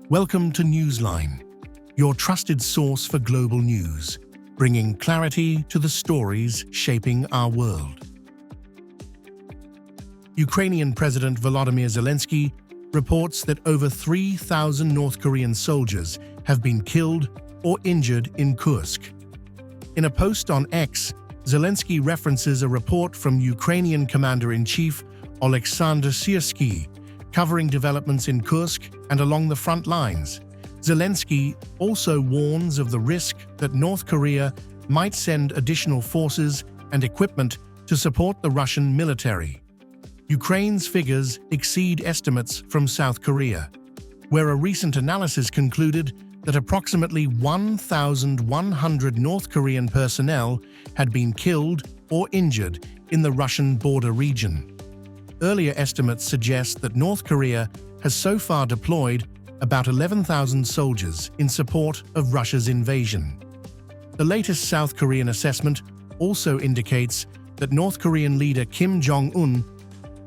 Welcome to Newsline, your trusted source for global news, bringing clarity to the stories shaping our world. Ukrainian President Volodymyr Zelenskyy reports that over 3,000 North Korean soldiers have been killed or injured in Kursk. In a post on X, Zelenskyy references a report from Ukrainian Commander-in-Chief Oleksandr Syrsky, covering developments in Kursk and along the front lines. Zelenskyy also warns of the risk that North Korea might send additional forces and equipment to support the Russian military. Ukraine's figures exceed estimates from South Korea, where a recent analysis concluded that approximately 1,100 North Korean personnel had been killed or injured in the Russian border region. Earlier estimates suggest that North Korea has so far deployed about 11,000 soldiers in support of Russia's invasion. The latest South Korean assessment also indicates that North Korean leader Kim Jong-un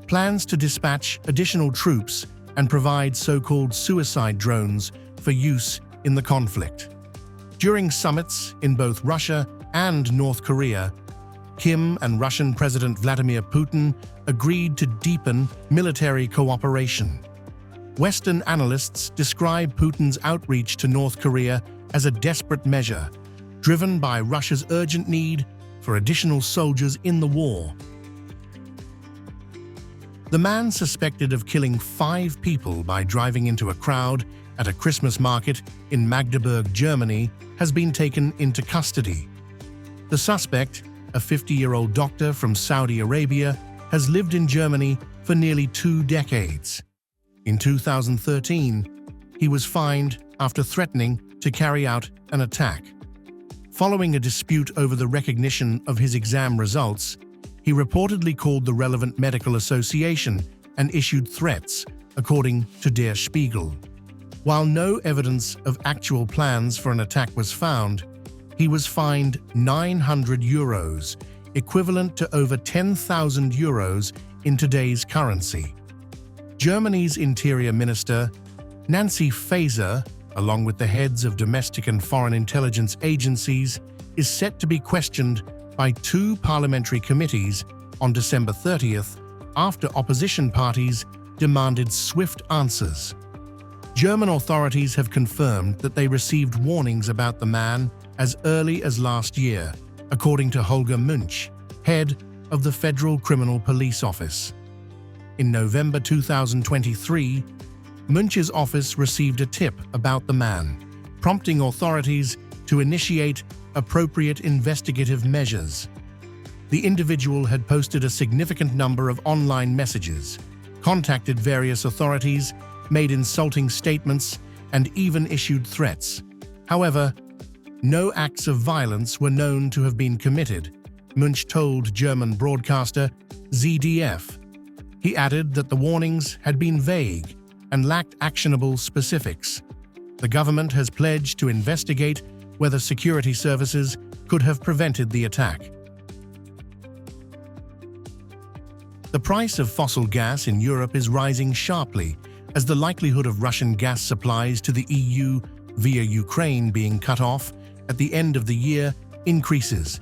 plans to dispatch additional troops and provide so-called suicide drones for use in the conflict. During summits in both Russia and North Korea, Kim and Russian President Vladimir Putin agreed to deepen military cooperation. Western analysts describe Putin's outreach to North Korea as a desperate measure, driven by Russia's urgent need for additional soldiers in the war. The man suspected of killing 5 people by driving into a crowd at a Christmas market in Magdeburg, Germany, has been taken into custody. The suspect, a 50-year-old doctor from Saudi Arabia, has lived in Germany for nearly 2 decades. In 2013, he was fined after threatening to carry out an attack. Following a dispute over the recognition of his exam results, he reportedly called the relevant medical association and issued threats, according to Der Spiegel. While no evidence of actual plans for an attack was found, he was fined €900, equivalent to over 10,000 euros in today's currency. Germany's Interior Minister, Nancy Faeser, along with the heads of domestic and foreign intelligence agencies, is set to be questioned by 2 parliamentary committees on December 30th after opposition parties demanded swift answers. German authorities have confirmed that they received warnings about the man as early as last year, according to Holger Munch, head of the Federal Criminal Police Office. In November 2023, Munch's office received a tip about the man, prompting authorities to initiate appropriate investigative measures. The individual had posted a significant number of online messages, contacted various authorities, made insulting statements, and even issued threats. However, no acts of violence were known to have been committed, Munch told German broadcaster ZDF. He added that the warnings had been vague and lacked actionable specifics. The government has pledged to investigate whether security services could have prevented the attack. The price of fossil gas in Europe is rising sharply as the likelihood of Russian gas supplies to the EU via Ukraine being cut off at the end of the year increases.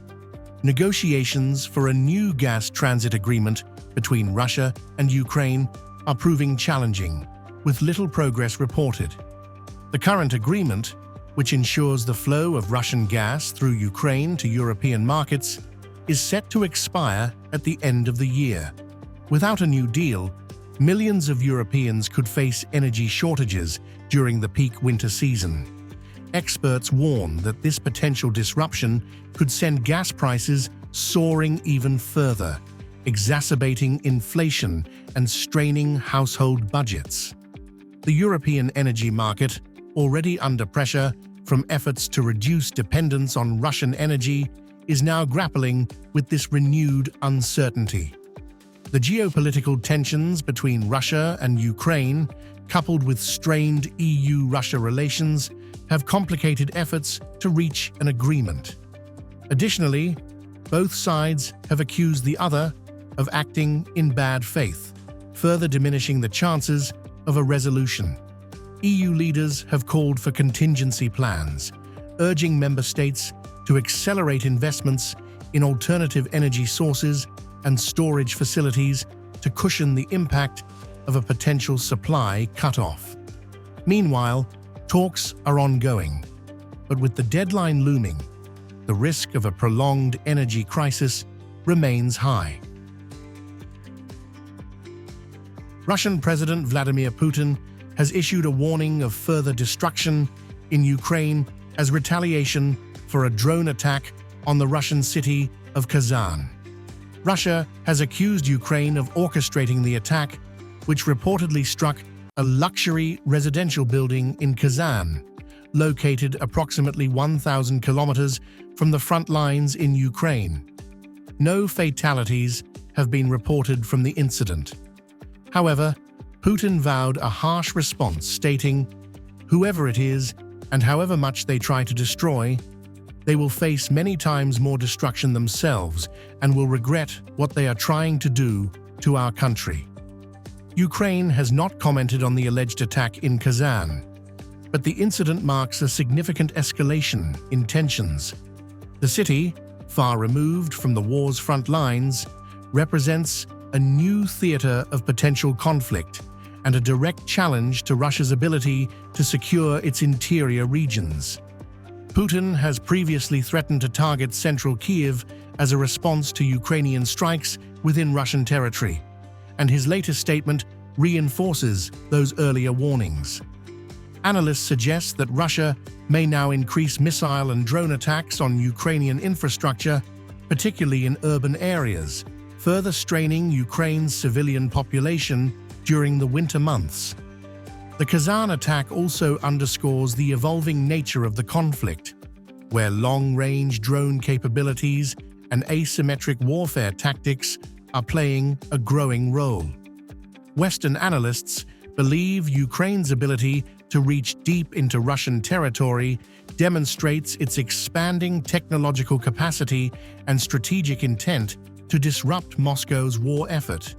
Negotiations for a new gas transit agreement between Russia and Ukraine are proving challenging, with little progress reported. The current agreement, which ensures the flow of Russian gas through Ukraine to European markets, is set to expire at the end of the year. Without a new deal, millions of Europeans could face energy shortages during the peak winter season. Experts warn that this potential disruption could send gas prices soaring even further, exacerbating inflation and straining household budgets. The European energy market, already under pressure from efforts to reduce dependence on Russian energy, is now grappling with this renewed uncertainty. The geopolitical tensions between Russia and Ukraine, coupled with strained EU-Russia relations, have complicated efforts to reach an agreement. Additionally, both sides have accused the other of acting in bad faith, further diminishing the chances of a resolution. EU leaders have called for contingency plans, urging member states to accelerate investments in alternative energy sources and storage facilities to cushion the impact of a potential supply cutoff. Meanwhile, talks are ongoing, but with the deadline looming, the risk of a prolonged energy crisis remains high. Russian President Vladimir Putin has issued a warning of further destruction in Ukraine as retaliation for a drone attack on the Russian city of Kazan. Russia has accused Ukraine of orchestrating the attack, which reportedly struck a luxury residential building in Kazan, located approximately 1,000 kilometers from the front lines in Ukraine. No fatalities have been reported from the incident. However, Putin vowed a harsh response, stating, "Whoever it is, and however much they try to destroy, they will face many times more destruction themselves and will regret what they are trying to do to our country." Ukraine has not commented on the alleged attack in Kazan, but the incident marks a significant escalation in tensions. The city, far removed from the war's front lines, represents a new theater of potential conflict and a direct challenge to Russia's ability to secure its interior regions. Putin has previously threatened to target central Kyiv as a response to Ukrainian strikes within Russian territory, and his latest statement reinforces those earlier warnings. Analysts suggest that Russia may now increase missile and drone attacks on Ukrainian infrastructure, particularly in urban areas, further straining Ukraine's civilian population during the winter months. The Kazan attack also underscores the evolving nature of the conflict, where long-range drone capabilities and asymmetric warfare tactics are playing a growing role. Western analysts believe Ukraine's ability to reach deep into Russian territory demonstrates its expanding technological capacity and strategic intent to disrupt Moscow's war effort.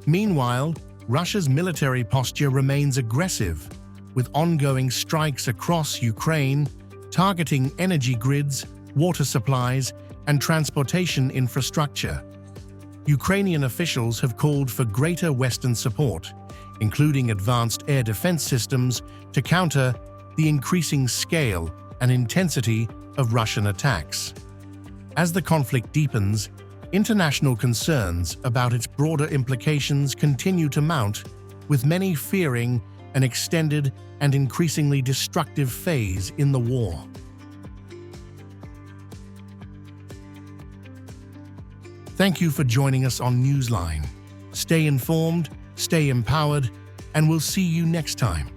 Meanwhile, Russia's military posture remains aggressive, with ongoing strikes across Ukraine targeting energy grids, water supplies, and transportation infrastructure. Ukrainian officials have called for greater Western support, including advanced air defense systems, to counter the increasing scale and intensity of Russian attacks. As the conflict deepens, international concerns about its broader implications continue to mount, with many fearing an extended and increasingly destructive phase in the war. Thank you for joining us on Newsline. Stay informed, stay empowered, and we'll see you next time.